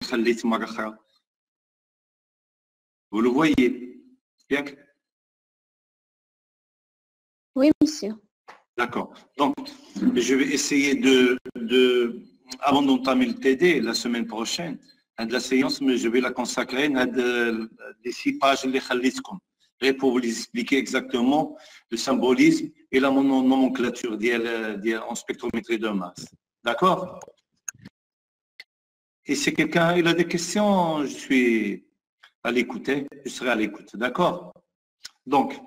خليت مرة أخرى. Vous le voyez, ياك؟ Oui, monsieur. D'accord. Donc, je vais essayer avant d'entamer le TD la semaine prochaine, à la séance, mais je vais la consacrer à les 6 pages اللي خليتكم. Et pour vous expliquer exactement le symbolisme et la nomenclature en spectrométrie de masse. D'accord? Et si quelqu'un il a des questions, je suis à l'écouter, je serai à l'écoute. D'accord? Donc,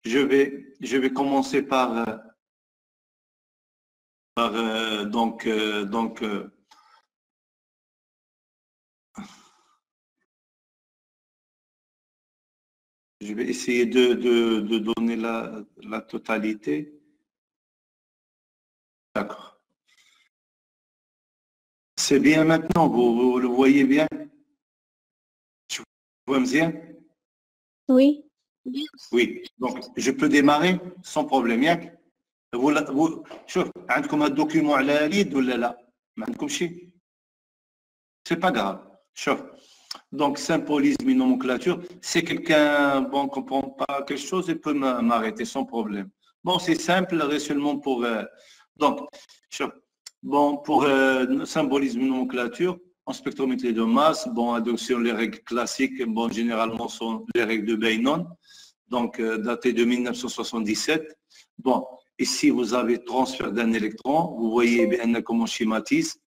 je vais commencer je vais essayer de donner la totalité. D'accord. C'est bien maintenant, vous le voyez bien? Tu vois bien? Oui. Oui. Donc, je peux démarrer sans problème. ياك؟ شوف عندكم الدوكيومون على اليد ولا لا؟ ما عندكم شيء؟ C'est pas grave. شوف. Donc, symbolisme et nomenclature, si quelqu'un ne comprend pas quelque chose, il peut m'arrêter sans problème. Bon, c'est simple, seulement pour... donc, bon, pour symbolisme et nomenclature, en spectrométrie de masse, bon, adoption les règles classiques, bon, généralement sont les règles de Beynon, donc datées de 1977. Bon, ici, vous avez transfert d'un électron, vous voyez bien comment on schématise.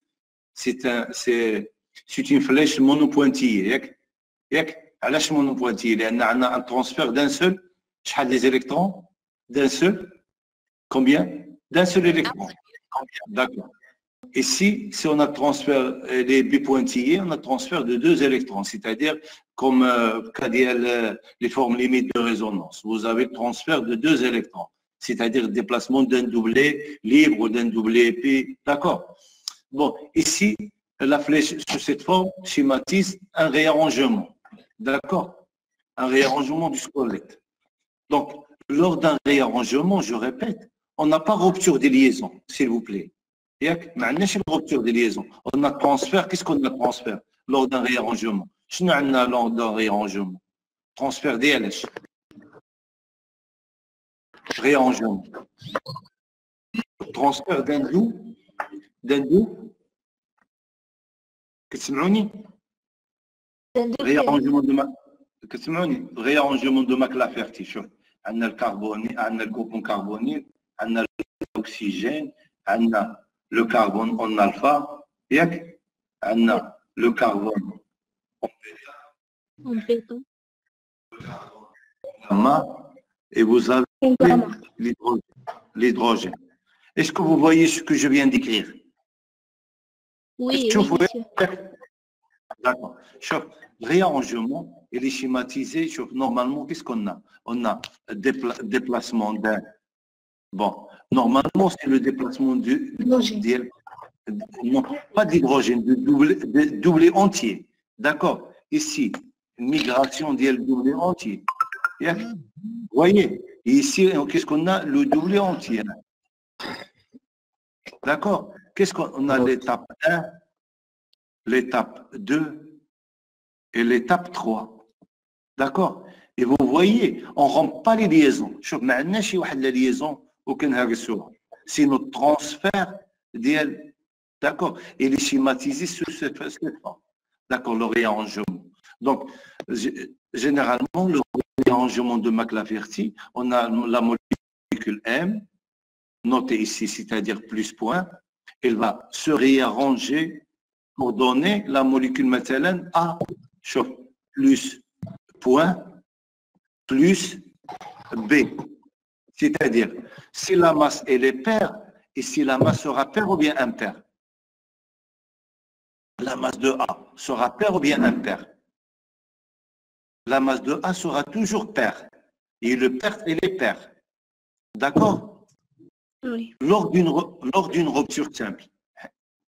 C'est une flèche monopointillée. ياك علاش monopointillée لان عندنا un transfert d'un seul شحال les électrons d'un seul combien d'un seul électron. D'accord. Ici, si on a transfert les bipointillés, on a transfert de 2 électrons, c'est-à-dire comme les formes limites de résonance. Vous avez le transfert de 2 électrons, c'est-à-dire le déplacement d'un doublé libre ou d'un doublé épais. D'accord. Bon, ici, la flèche sur cette forme schématise un réarrangement. D'accord? Un réarrangement du squelette. Donc, lors d'un réarrangement, je répète, on n'a pas rupture des liaisons, s'il vous plaît. Il n'y a pas rupture des liaisons. On a transfert. Qu'est-ce qu'on a transfert lors d'un réarrangement? Je n'ai pas lors d'un réarrangement. Transfert DLH. Réarrangement. Transfert d'un doux. كتسمعوني؟ réarrangement de Maclaurin. شوف عندنا الكربوني عندنا الكوبون كربونيل عندنا الاكسجين عندنا لو كربون اون الفا ياك عندنا لو كربون En béton. gamma et vous avez l'hydrogène. Est-ce que vous voyez ce que je viens d'écrire? Oui, oui, monsieur. D'accord. Réarrangement, il est schématisé. Normalement, qu'est-ce qu'on a? On a déplacement d'un. Bon, normalement, c'est le déplacement non, pas d'hydrogène, de doublé entier. D'accord. Ici, migration d'IL doublé entier. Vous voyez? Et ici, qu'est-ce qu'on a? Le doublé entier. D'accord. Qu'est-ce qu'on a? L'étape 1, l'étape 2 et l'étape 3. D'accord. Et vous voyez, on ne rompt pas les liaisons. Je ne sais pas la liaison c'est notre transfert d'IL. D'accord. Et les schématisés sur cette forme. D'accord, le réarrangement. Donc, généralement, le réarrangement de Maclaurin, on a la molécule M, notée ici, c'est-à-dire plus point, elle va se réarranger pour donner la molécule méthylène A, plus point, plus B. C'est-à-dire, si la masse elle est paire, et si la masse sera paire ou bien impaire. La masse de A sera paire ou bien impaire. La masse de A sera toujours paire. Et le paire, elle est paire. D'accord? Oui. Lors d'une rupture simple.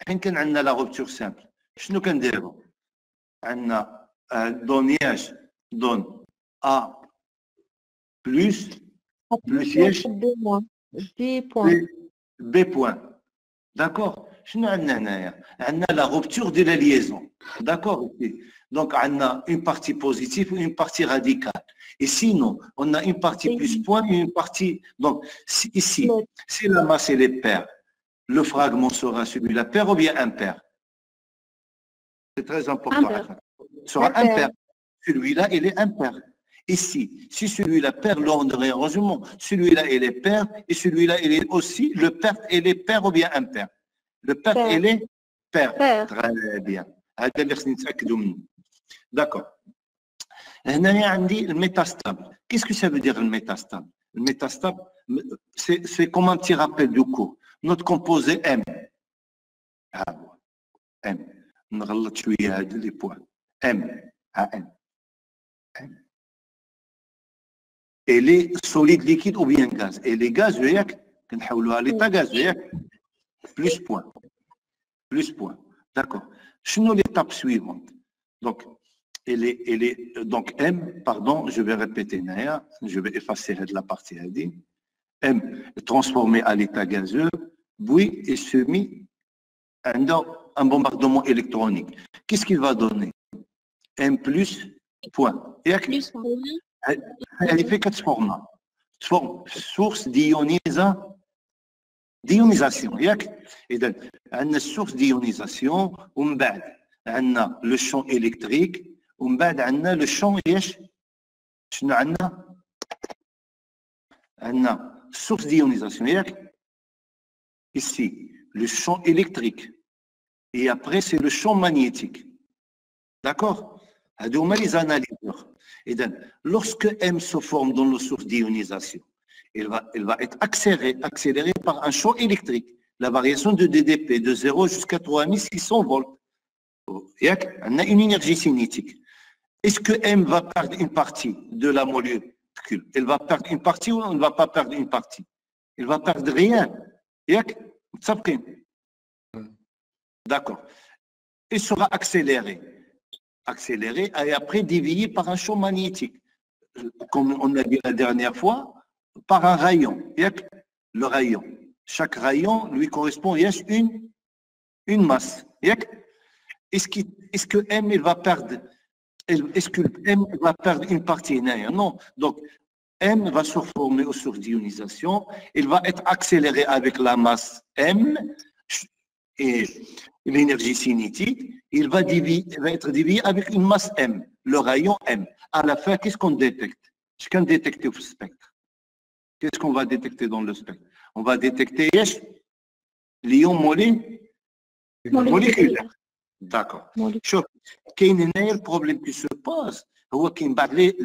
حين كان عندنا la rupture simple شنو كنديروا؟ عندنا دونياج دون A plus ياش B point. B point. D'accord? شنو عندنا هنايا؟ عندنا لا روبتور دو لا ليزون. D'accord. Donc, on a une partie positive et une partie radicale. Et sinon, on a une partie plus point et une partie... Donc, ici, si la masse elle est paire, le fragment sera celui-là paire ou bien impair? C'est très important. Il sera impair. Celui-là, il est impair. Ici, si celui-là perd l'ordre, heureusement, celui-là, il est pair et celui-là, il est aussi, le pair, il est pair ou bien impair? Le pair, il est pair. Très bien. D'accord. Le métastable. Qu'est-ce que ça veut dire le métastable? Le métastable, c'est comme un petit rappel du cours. Notre composé M. M. نغلط شويه هاد لي بوان M. Elle est solide, liquide ou bien gaz. Elle est gaz, كنحولوها l'état gaz, plus point. Plus point. D'accord. شنو l'étape suivante? Donc, elle est, donc M, pardon, je vais répéter, je vais effacer la partie. M est transformé à l'état gazeux, puis est soumis à un bombardement électronique. Qu'est-ce qu'il va donner? M plus point. Plus point. Elle fait quatre formes. Source d'ionisation. Et donc, on a une source d'ionisation, on a le champ électrique, on a le champ source d'ionisation. Ici, le champ électrique. Et après, c'est le champ magnétique. D'accord? هذوما les analyseurs. Et donc, lorsque M se forme dans la source d'ionisation, elle va être accélérée par un champ électrique. La variation de DDP de 0 jusqu'à 3600 volts. On a une énergie cinétique. Est-ce que M va perdre une partie de la molécule? Elle va perdre une partie ou on ne va pas perdre une partie? Elle va perdre rien. D'accord. Elle sera accélérée. Et après divisée par un champ magnétique. Comme on a dit la dernière fois, par un rayon. Le rayon. Chaque rayon lui correspond à une masse. Est-ce que M il va perdre? Est-ce que M va perdre une partie? Non. Donc, M va se former aux sources d'ionisation. Il va être accéléré avec la masse M et l'énergie cinétique. Il va être divisé avec une masse M, le rayon M. À la fin, qu'est-ce qu'on détecte? Ce qu'on détecte au spectre. Qu'est-ce qu'on va détecter dans le spectre? On va détecter l'ion moléculaire. D'accord. Quel est le problème qui se pose?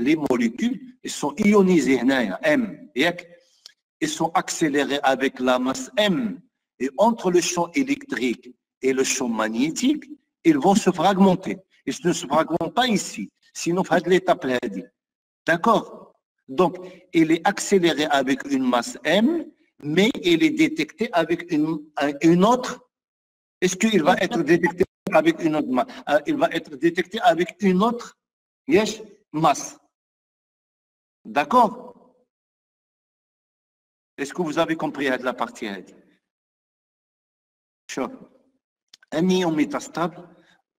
Les molécules, elles sont ionisées, M. Elles sont accélérées avec la masse M. Et entre le champ électrique et le champ magnétique, ils vont se fragmenter. Ils ne se fragmentent pas ici, sinon il faut l'étape. D'accord? Donc, il est accéléré avec une masse M, mais il est détecté avec une autre. Est-ce qu'il va être détecté avec une autre masse? Il va être détecté avec une autre masse. D'accord? Est-ce que vous avez compris la partie? Un ion métastable,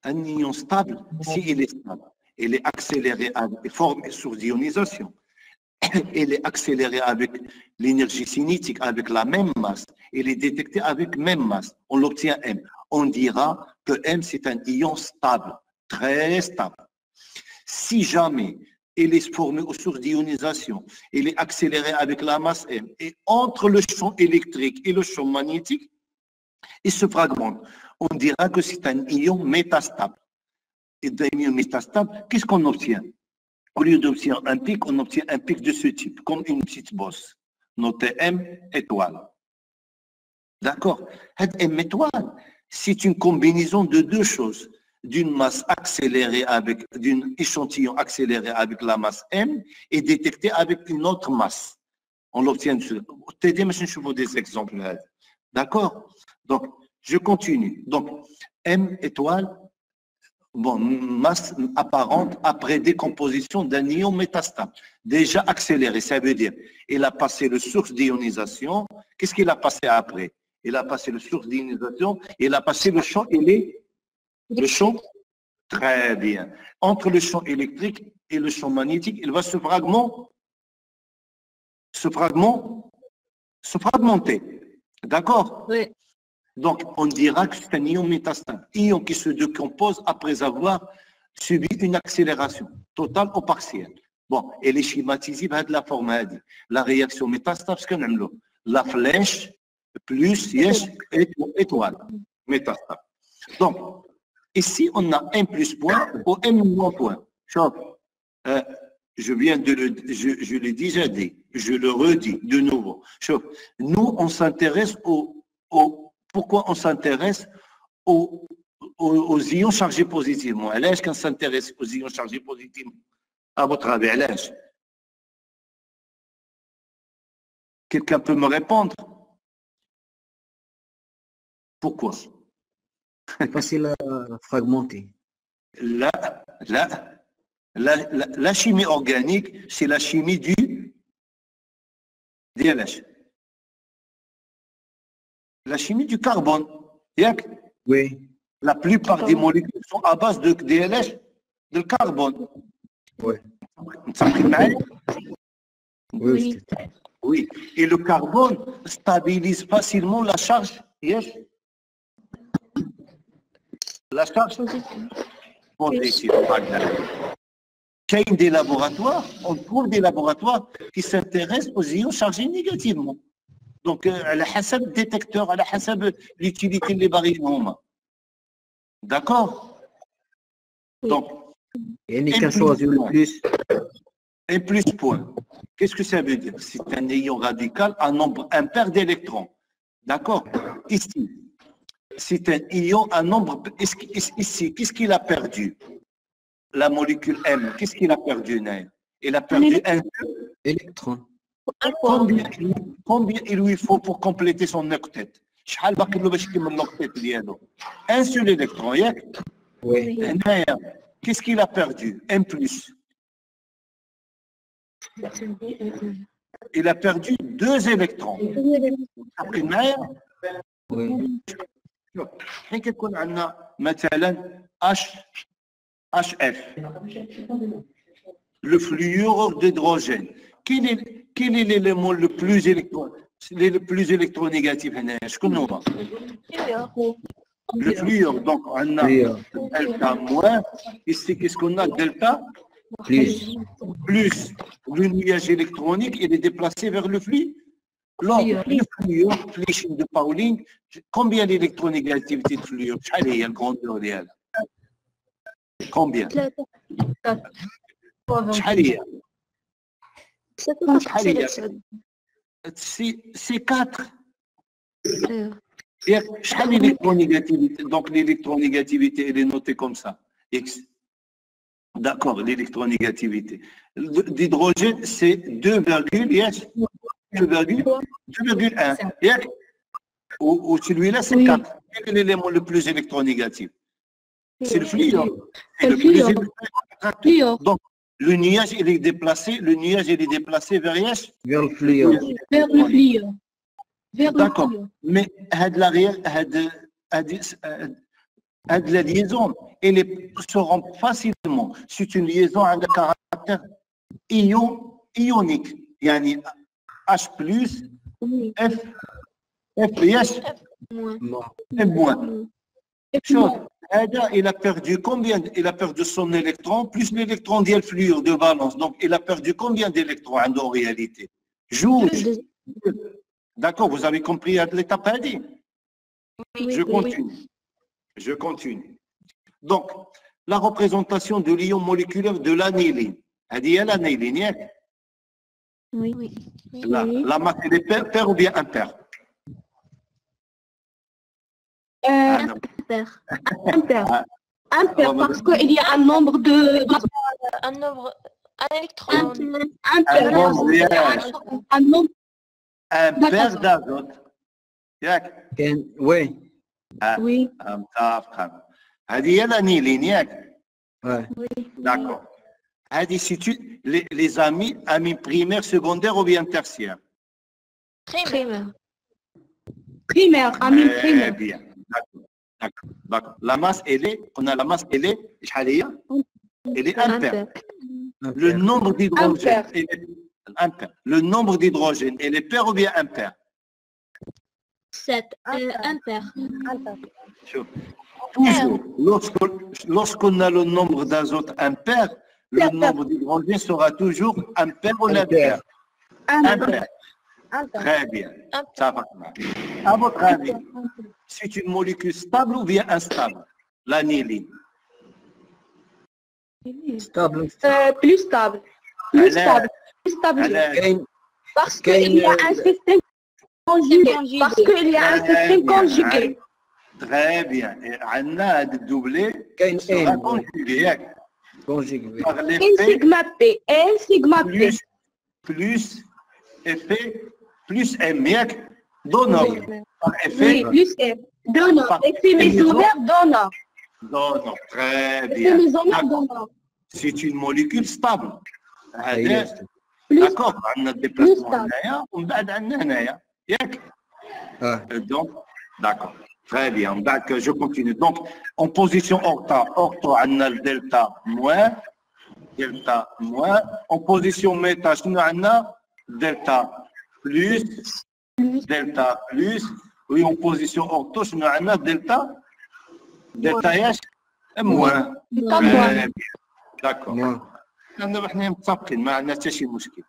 un ion stable, s'il est stable, il est accéléré avec forme source d'ionisation. Il est accéléré avec l'énergie cinétique, avec la même masse. Il est détecté avec même masse. On l'obtient M. On dira que M, c'est un ion stable, très stable. Si jamais il est formé aux sources d'ionisation, il est accéléré avec la masse M, et entre le champ électrique et le champ magnétique, il se fragmente. On dira que c'est un ion métastable. Et d'un ion métastable, qu'est-ce qu'on obtient? Au lieu d'obtenir un pic, on obtient un pic de ce type, comme une petite bosse. Notez M étoile. D'accord? M étoile, c'est une combinaison de deux choses. D'une masse accélérée d'un échantillon accéléré avec la masse M et détecté avec une autre masse. On l'obtient dessus. Je vous des exemples. D'accord? Donc, je continue. Donc, M étoile, bon, masse apparente après décomposition d'un ion métastable. Déjà accéléré, ça veut dire il a passé le source d'ionisation. Qu'est-ce qu'il a passé après? il a passé le source d'ionisation, il a passé le champ le champ, très bien. Entre le champ électrique et le champ magnétique, il va se fragmenter. D'accord? Oui. Donc, on dira que c'est un ion métastable, ion qui se décompose après avoir subi une accélération totale ou partielle. Bon, elle est schématisée de la forme. La réaction métastable, c'est la flèche plus yes, étoile métastable. Donc, ici, on a un plus point ou un moins point. Je l'ai déjà dit, je le redis de nouveau. Nous, on s'intéresse pourquoi on s'intéresse aux ions chargés positivement. Est-ce qu'on s'intéresse aux ions chargés positivement? À votre avis, quelqu'un peut me répondre? Pourquoi? C'est facile à fragmenter. La chimie organique, c'est la chimie du DLH. La chimie du carbone. Oui. La plupart des molécules sont à base de DLH, de carbone. Oui. Oui. Oui. Et le carbone stabilise facilement la charge. Yes. La charge positive. Il y a des laboratoires, on trouve des laboratoires qui s'intéressent aux ions chargés négativement. Donc, à la hasab détecteur, à la hasab l'utilité des barils. D'accord? Donc, Il n'y a qu'un choisir le plus. Un plus point. Qu'est-ce que ça veut dire? C'est un ion radical à nombre impair d'électrons. D'accord? Ici, c'est un ion à nombre. Ici, qu'est-ce qu'il a perdu? La molécule M, qu'est-ce qu'il a perdu, Naïm? Il a perdu un électron. Combien il lui faut pour compléter son octet? Un seul électron, oui. Qu'est-ce qu'il a perdu? Un plus. Il a perdu 2 électrons. Oui. حين كيكون عندنا مثلا HF, le fluorure d'hydrogène. Quel est l'élément le plus électronégatif? Le fluor. Donc, on a delta moins. Ici, qu'est-ce qu'on a? Delta Plus. Le nuage électronique, il est déplacé vers le flux. Le fluor, fléching de Pauling, combien d'électronégativité de fluor? Allez, il y a le grand d'Oriel. Combien? C'est 4. L'électronégativité. Donc, l'électronégativité, elle est notée comme ça. X. D'accord, l'électronégativité. D'hydrogène, c'est 2,1. Ou celui-là, c'est 4. Quel est l'élément le plus électronégatif? C'est le fluor. C'est le plus électronégatif. Donc, le nuage, il est déplacé vers le fluor. Vers le fluor. D'accord. Mais la liaison, elle se rend facilement. C'est une liaison à caractère ionique. Yani H plus, F plus, F moins. Il a perdu combien? Il a perdu son électron plus l'électron du fluor de valence. Donc, il a perdu combien d'électrons en réalité? Jouge. D'accord, vous avez compris l'étape à dire? Je continue. Donc, la représentation de l'ion moléculaire de l'aniline. Elle dit l'aniline, Oui. La masse, elle est paire ou bien impair? Impair. Impair, parce qu'il y a un nombre de... Un électron. Un nombre impair d'azote. Oui. Oui. هذه l'anilline, ياك؟ Oui. D'accord. هذه les amis primaires, secondaires ou bien tertiaires? Primaire. primaire, amine Très primaire. bien. D'accord. D'accord. D'accord. La masse, on a la masse, elle est impaire. Le nombre d'hydrogène, impair. Le nombre d'hydrogène, elle est paire ou bien impair? 7. Impair. Toujours, lorsqu'on a le nombre d'azote impair, le nombre d'hydrogène sera toujours impair ou impair? Impair. Très bien. Ça va. À votre avis, c'est une molécule stable ou bien instable? L'aniline. Stable. Plus stable. Plus stable. Plus stable. Parce qu'il y a un système conjugué. Parce qu'il y a un système conjugué. Très bien. Et Anna a doublé sera conjugué. Conjugué. Par N l'effet sigma P. N sigma P. plus effet plus M. Donneur. Par effet Oui, plus F. Donneur. Effet mésomère donneur. donneur. Très Effet bien. mésomère donneur. C'est une molécule stable. أيوة. D'accord. On a des déplacements stable. هنايا ومن بعد عندنا هنايا. ياك؟ Donc, d'accord. Très bien. Donc, je continue. Donc, en position octa, on a le delta moins. En position méta, on a delta plus. Delta plus. Oui, en position octo, on a delta H moins. Très bien. D'accord. احنا متفقين ما عندنا حتى شي مشكل.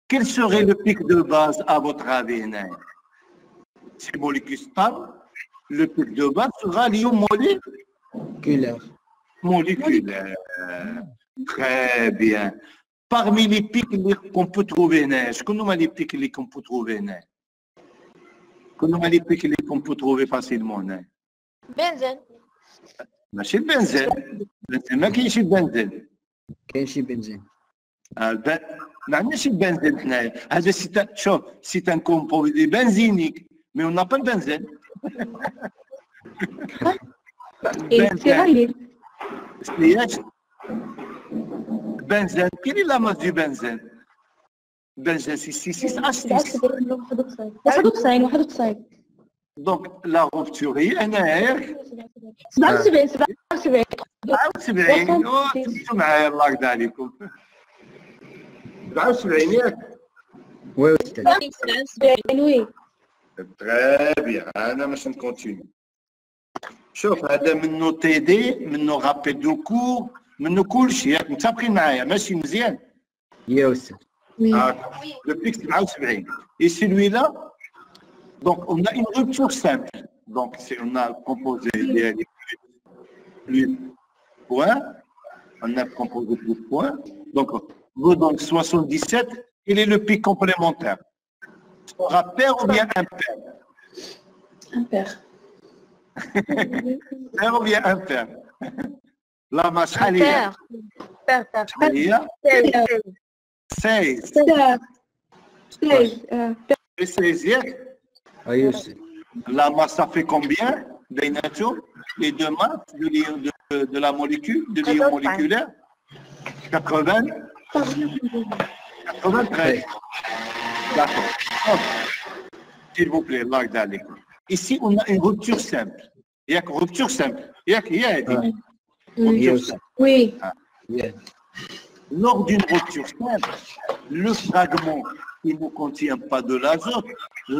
Quel serait le pic de base à votre avis هنايا؟ C'est molécule stable. Le pic de base sera lié moléculaire. Très bien. Parmi les pics qu'on peut trouver, comment les pics qu'on peut trouver? Comment les pics qu'on peut trouver facilement? Benzène. ماشي البنزين. ما كاينش البنزين. كاين شي بنزين. ما عندناش البنزين حنايا. هذا شوف سي ان كومبوزي بنزينيك مي اون با البنزين. سمياش بنزين. كاين لا ماس دو بنزين. بنزين سي 6 اش 91. دونك لا روبتور هي هنايا 77. 77. تمشوا معايا الله يرضى عليكم. 77 ياك؟ وي أستاذ. Oui. تري بيان. انا باش نكونتيني. شوف هذا منه تي دي منه رابيل دو كور منه كلشي ياك متفقين معايا ماشي مزيان؟ يا أستاذ. Le pic 77. Et celui-là, donc on a une rupture simple. Donc on a composé plus points, on a composé plus points. Donc vous donc 77, quel est le pic complémentaire? Sera pair ou bien impair? Impair. Pair ou bien impair? La masse Pair. 16. 16. أيوة أستاذ. La masse, ça fait combien? Les deux masses de la molécule, de l'ion moléculaire? 80. 93. D'accord. S'il vous plaît, là, ici, on a une rupture simple. Il y a une rupture simple. Il y a rupture simple. Oui. Lors d'une rupture simple, le fragment qui ne contient pas de l'azote,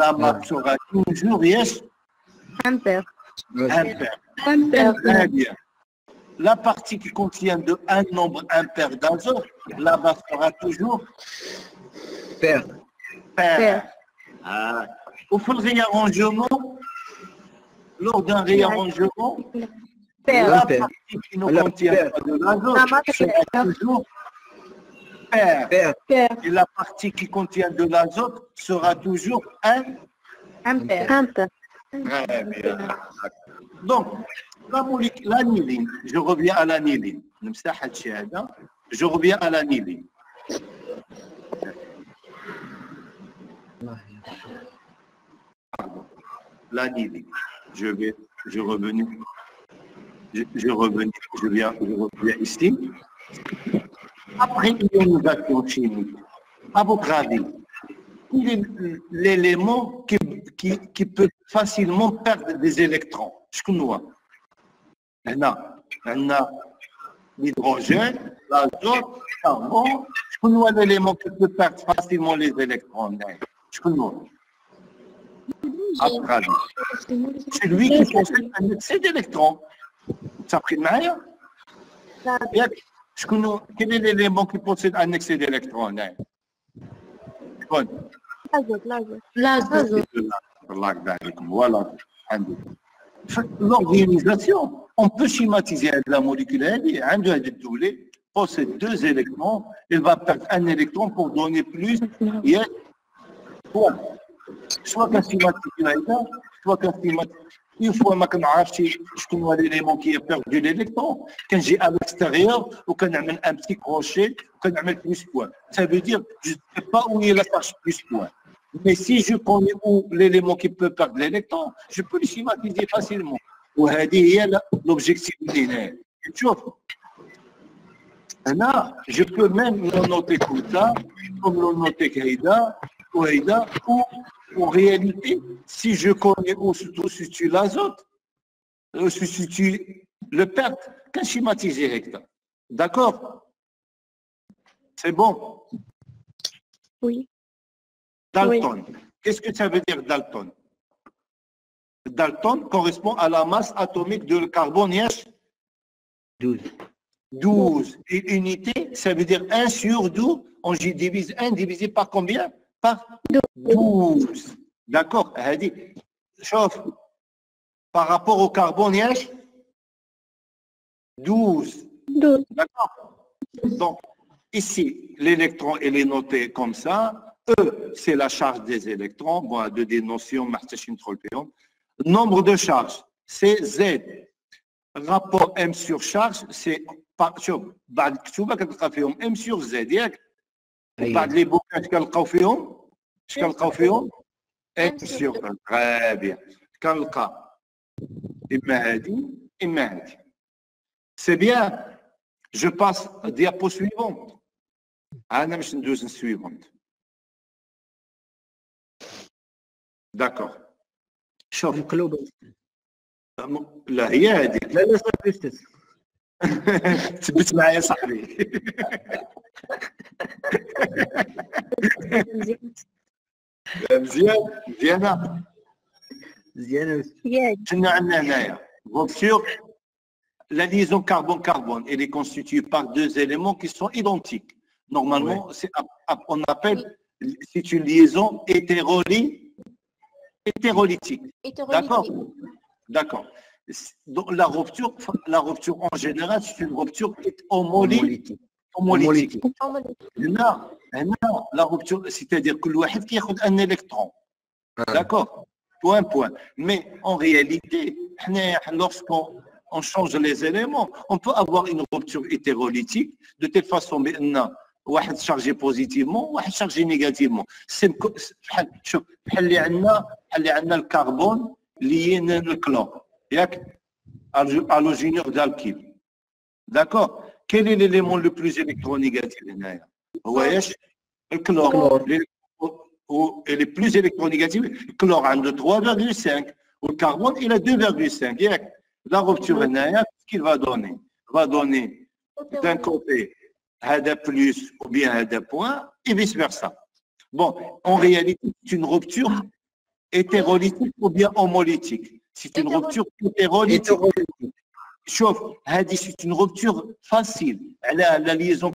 la masse sera toujours Impair. impair. Très bien. La partie qui contient un nombre impair d'azote, la masse sera toujours pair. Au fond, le réarrangement, lors d'un réarrangement, la partie qui ne contient pas de l'azote sera toujours pair. Et la partie qui contient de l'azote sera toujours Impair. Très bien. Donc, l'aniline, je reviens à l'aniline. Je reviens à l'aniline. L'aniline. Je reviens ici. Après l'ionisation chimique, à votre avis, quel est l'élément qui peut facilement perdre des électrons. شكون هو؟ هنا عندنا l'hydrogène, l'azote, le charbon. شكون هو l'élément qui peut perdre facilement les électrons? شكون هو؟ C'est lui qui possède un excès d'électrons. Ça pris معايا؟ ياك شكون هو؟ quel est l'élément qui possède un excès d'électrons? شكون؟ L'azote. الله يرضى عليكم. Voilà. L'organisation, on peut schématiser la molécule. Elle possède 2 électrons. Elle va perdre un électron pour donner plus. Soit qu'un schématique, soit qu'un schématique. Une fois que je connais l'élément qui a perdu l'électron, quand j'ai à l'extérieur, ou quand on a un petit crochet, quand on a plus point. Ça veut dire, je ne sais pas où il y a la charge plus point. Mais si je connais où l'élément qui peut perdre l'électron, je peux le schématiser facilement. وهذه هي l'objectif linéaire. Tu vois? Là, je peux même le noter comme ça, comme le noter Kaïda, ou Haïda, ou en réalité, si je connais où se situe l'azote, se situe le perte, qu'un schématiser direct. D'accord? C'est bon? Oui. Dalton. Qu'est-ce que ça veut dire Dalton? Dalton correspond à la masse atomique de carbone. 12. 12. Et unité, ça veut dire 1 sur 12. On divise 1 divisé par combien? Par 12. D'accord? Chauffe. Par rapport au carbone, 12. 12. D'accord? Donc, ici, l'électron, il est noté comme ça. E, c'est la charge des électrons. Bon, des notions, nombre de charges, c'est Z. Rapport M sur charge, c'est M sur Z. بعد les bouquins كنلقاو فيهم M sur Z. Très bien. كنلقى إما هذه إما هذه. C'est bien. Je passe à diapo suivante. أنا مش ندوز suivante. D'accord. شوف القلوب. لا هي هذيك. لا صافي استاذ. تثبت معايا صاحبي. مزيانة. شنو عندنا هنايا؟ Voiture, la liaison carbone-carbone, elle est constituée par 2 éléments qui sont identiques. Normalement, on appelle, c'est une liaison hétérolytique. D'accord? D'accord. Donc la rupture en général, c'est une rupture homolytique. Là, la rupture, c'est-à-dire que l'ouahid qui a un électron. D'accord? Point. Mais en réalité, lorsqu'on change les éléments, on peut avoir une rupture hétérolytique de telle façon que واحد chargé positivement واحد chargé négativement. C'est شوف بحال اللي عندنا الكربون lié للكلور ياك halogénure d'alkyle. D'accord? Quel est l'élément le plus électronégatif هنايا؟ هو ايش؟ الكلور. Et les plus électronégatifs, le chlore a 3,5 ou le carbone il a 2,5. La rupture ce qu'il va donner? Va donner d'un côté هذا plus ou bien هذا point et vice versa. Bon, en réalité, c'est une rupture hétérolytique ou bien homolytique. C'est une rupture hétérolytique. Chauffe, c'est une rupture facile. Elle a la liaison